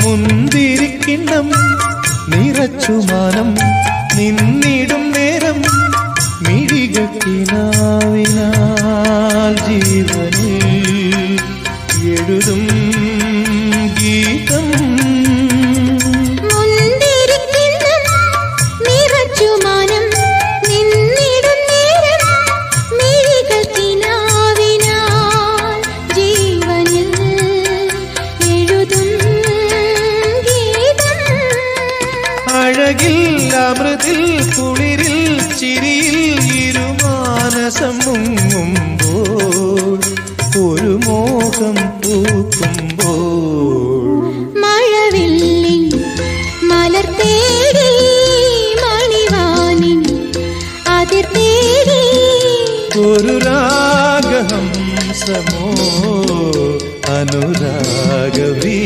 മുന്തിരിക്കിണ്ണം നിറച്ചുമാനം നിന്നിടും നേരം മിഴികക്കിനാവിനാൽ ജീവനിൽ എഴുതും ഗീതം അഴകിൽ അമൃതിൽ കുളിരിൽ ചിരിയിൽ ഇരുമാനസം മുങ്ങുമ്പോൾ ഒരു മോഹം പൂക്കുമ്പോൾ മഴവില്ലിൻ മലർ തേടി മണിവാനിൻ അതിർ തേടി ഒരു രാഗഹംസമോ അനുരാഗവീ